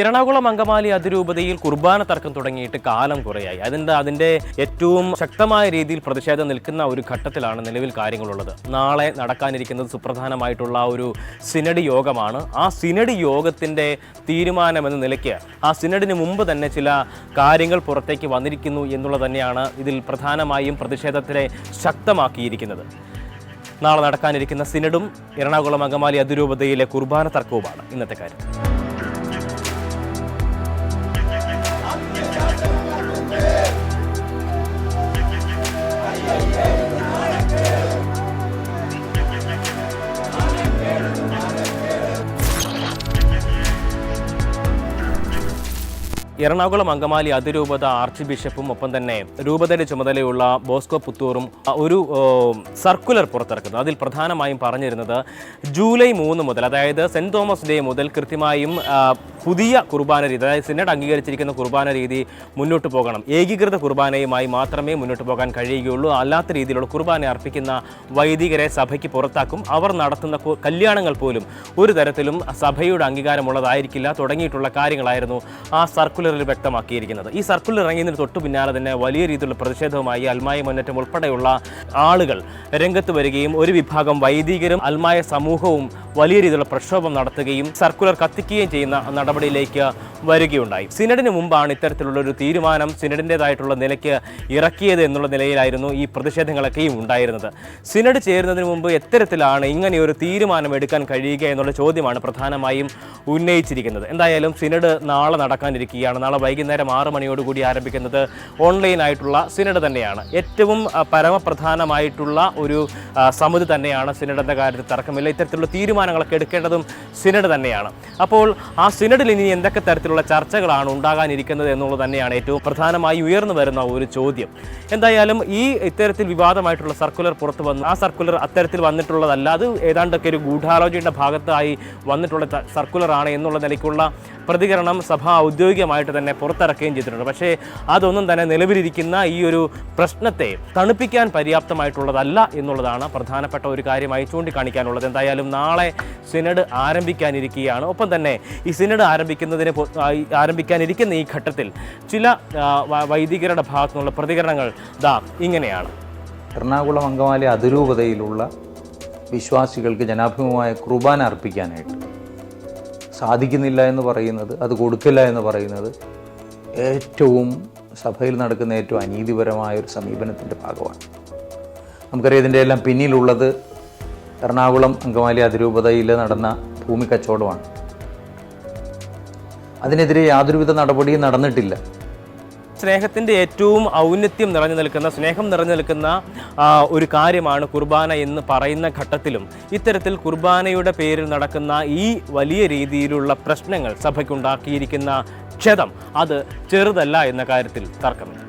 എറണാകുളം അങ്കമാലി അതിരൂപതയിൽ കുർബാന തർക്കം തുടങ്ങിയിട്ട് കാലം കുറയായി. അതിൻ്റെ ഏറ്റവും ശക്തമായ രീതിയിൽ പ്രതിഷേധം നിൽക്കുന്ന ഒരു ഘട്ടത്തിലാണ് നിലവിൽ കാര്യങ്ങളുള്ളത്. നാളെ നടക്കാനിരിക്കുന്നത് സുപ്രധാനമായിട്ടുള്ള ഒരു സിനഡ് യോഗമാണ്. ആ സിനഡ് യോഗത്തിൻ്റെ തീരുമാനമെന്ന നിലയ്ക്ക് ആ സിനഡിന് മുമ്പ് തന്നെ ചില കാര്യങ്ങൾ പുറത്തേക്ക് വന്നിരിക്കുന്നു എന്നുള്ളത് തന്നെയാണ് ഇതിൽ പ്രധാനമായും പ്രതിഷേധത്തിനെ ശക്തമാക്കിയിരിക്കുന്നത്. നാളെ നടക്കാനിരിക്കുന്ന സിനഡും എറണാകുളം അങ്കമാലി അതിരൂപതയിലെ കുർബാന തർക്കവുമാണ് ഇന്നത്തെ കാര്യം. എറണാകുളം അങ്കമാലി അതിരൂപത ആർച്ച് ബിഷപ്പും ഒപ്പം തന്നെ രൂപതയുടെ ചുമതലയുള്ള ബോസ്കോ പുത്തൂറും ഒരു സർക്കുലർ പുറത്തിറക്കുന്നു. അതിൽ പ്രധാനമായും പറഞ്ഞിരുന്നത് ജൂലൈ 3 മുതൽ, അതായത് സെൻറ് തോമസ് ഡേ മുതൽ കൃത്യമായും പുതിയ കുർബാന രീതി, അതായത് സിനഡ് അംഗീകരിച്ചിരിക്കുന്ന കുർബാന രീതി മുന്നോട്ട് പോകണം. ഏകീകൃത കുർബാനയുമായി മാത്രമേ മുന്നോട്ട് പോകാൻ കഴിയുകയുള്ളൂ. അല്ലാത്ത രീതിയിലുള്ള കുർബാന അർപ്പിക്കുന്ന വൈദികരെ സഭയ്ക്ക് പുറത്താക്കും. അവർ നടത്തുന്ന കല്യാണങ്ങൾ പോലും ഒരു തരത്തിലും സഭയുടെ അംഗീകാരമുള്ളതായിരിക്കില്ല തുടങ്ങിയിട്ടുള്ള കാര്യങ്ങളായിരുന്നു ആ സർക്കുലറിൽ വ്യക്തമാക്കിയിരിക്കുന്നത്. ഈ സർക്കുലർ ഇറങ്ങിയതിന് തൊട്ടു പിന്നാലെ തന്നെ വലിയ രീതിയിലുള്ള പ്രതിഷേധവുമായി അൽമായ മുന്നേറ്റം ഉൾപ്പെടെയുള്ള ആളുകൾ രംഗത്ത് വരികയും ഒരു വിഭാഗം വൈദികരും അൽമായ സമൂഹവും വലിയ രീതിയിലുള്ള പ്രക്ഷോഭം നടത്തുകയും സർക്കുലർ കത്തിക്കുകയും ചെയ്യുന്ന നടപടിയിലേക്ക് വരികയുണ്ടായി. സിനഡിന് മുമ്പാണ് ഇത്തരത്തിലുള്ള ഒരു തീരുമാനം സിനഡിൻ്റെതായിട്ടുള്ള നിലയ്ക്ക് ഇറക്കിയത് എന്നുള്ള നിലയിലായിരുന്നു ഈ പ്രതിഷേധങ്ങളൊക്കെയും ഉണ്ടായിരുന്നത്. സിനഡ് ചേരുന്നതിന് മുമ്പ് എത്തരത്തിലാണ് ഇങ്ങനെയൊരു തീരുമാനം എടുക്കാൻ കഴിയുക എന്നുള്ള ചോദ്യമാണ് പ്രധാനമായും ഉന്നയിച്ചിരിക്കുന്നത്. എന്തായാലും സിനഡ് നാളെ നടക്കാനിരിക്കുകയാണ്. നാളെ വൈകുന്നേരം 6 മണിയോടുകൂടി ആരംഭിക്കുന്നത് ഓൺലൈനായിട്ടുള്ള സിനഡ് തന്നെയാണ്. ഏറ്റവും പരമപ്രധാനമായിട്ടുള്ള ഒരു സമിതി തന്നെയാണ് സിനഡ് എന്ന കാര്യത്തിൽ തർക്കമില്ല. ഇത്തരത്തിലുള്ള തീരുമാനങ്ങളൊക്കെ എടുക്കേണ്ടതും സിനഡ് തന്നെയാണ്. അപ്പോൾ ആ സിനഡിൽ ഇനി എന്തൊക്കെ തരത്തിലുള്ള ചർച്ചകളാണ് ഉണ്ടാകാനിരിക്കുന്നത് എന്നുള്ളത് തന്നെയാണ് ഏറ്റവും പ്രധാനമായി ഉയർന്നു വരുന്ന ഒരു ചോദ്യം. എന്തായാലും ഇത്തരത്തിൽ വിവാദമായിട്ടുള്ള സർക്കുലർ പുറത്തു വന്നു. ആ സർക്കുലർ അത്തരത്തിൽ വന്നിട്ടുള്ളതല്ല, അത് ഏതാണ്ടൊക്കെ ഒരു ഗൂഢാലോചനയുടെ ഭാഗത്തായി വന്നിട്ടുള്ള സർക്കുലറാണ് എന്നുള്ള നിലയ്ക്കുള്ള പ്രതികരണം സഭ ഔദ്യോഗികമായിട്ട് തന്നെ പുറത്തിറക്കുകയും ചെയ്തിട്ടുണ്ട്. പക്ഷേ അതൊന്നും തന്നെ നിലവിലിരിക്കുന്ന ഈ ഒരു പ്രശ്നത്തെ തണുപ്പിക്കാൻ പര്യാപ്തമായിട്ടുള്ളതല്ല എന്നുള്ളതാണ് പ്രധാനപ്പെട്ട ഒരു കാര്യമായി ചൂണ്ടിക്കാണിക്കാനുള്ളത്. എന്തായാലും നാളെ സിനഡ് ആരംഭിക്കാനിരിക്കുകയാണ്. ഒപ്പം തന്നെ ഈ സിനഡ് ആരംഭിക്കാനിരിക്കുന്ന ഈ ഘട്ടത്തിൽ ചില വൈദികരുടെ ഭാഗത്തു നിന്നുള്ള പ്രതികരണങ്ങൾ ഇങ്ങനെയാണ്. എറണാകുളം അങ്കമാലി അതിരൂപതയിലുള്ള വിശ്വാസികൾക്ക് ജനാഭിമുഖമായ കുർബാന അർപ്പിക്കാനായിട്ട് സാധിക്കുന്നില്ല എന്ന് പറയുന്നത്, അത് കൊടുക്കില്ല എന്ന് പറയുന്നത് ഏറ്റവും സഭയിൽ നടക്കുന്ന ഏറ്റവും അനീതിപരമായ ഒരു സമീപനത്തിൻ്റെ ഭാഗമാണ്. നമുക്കറിയാം ഇതിൻ്റെ എല്ലാം പിന്നിലുള്ളത് എറണാകുളം അങ്കമാലി അതിരൂപതയിൽ നടന്ന ഭൂമി കച്ചവടമാണ്. അതിനെതിരെ യാതൊരുവിധ നടപടിയും നടന്നിട്ടില്ല. സ്നേഹത്തിൻ്റെ ഏറ്റവും ഔന്നത്യം നിറഞ്ഞു നിൽക്കുന്ന, സ്നേഹം നിറഞ്ഞു നിൽക്കുന്ന ഒരു കാര്യമാണ് കുർബാന എന്ന് പറയുന്ന ഘട്ടത്തിലും ഇത്തരത്തിൽ കുർബാനയുടെ പേരിൽ നടക്കുന്ന ഈ വലിയ രീതിയിലുള്ള പ്രശ്നങ്ങൾ സഭയ്ക്കുണ്ടാക്കിയിരിക്കുന്ന ക്ഷതം അത് ചെറുതല്ല എന്ന കാര്യത്തിൽ തർക്കമില്ല.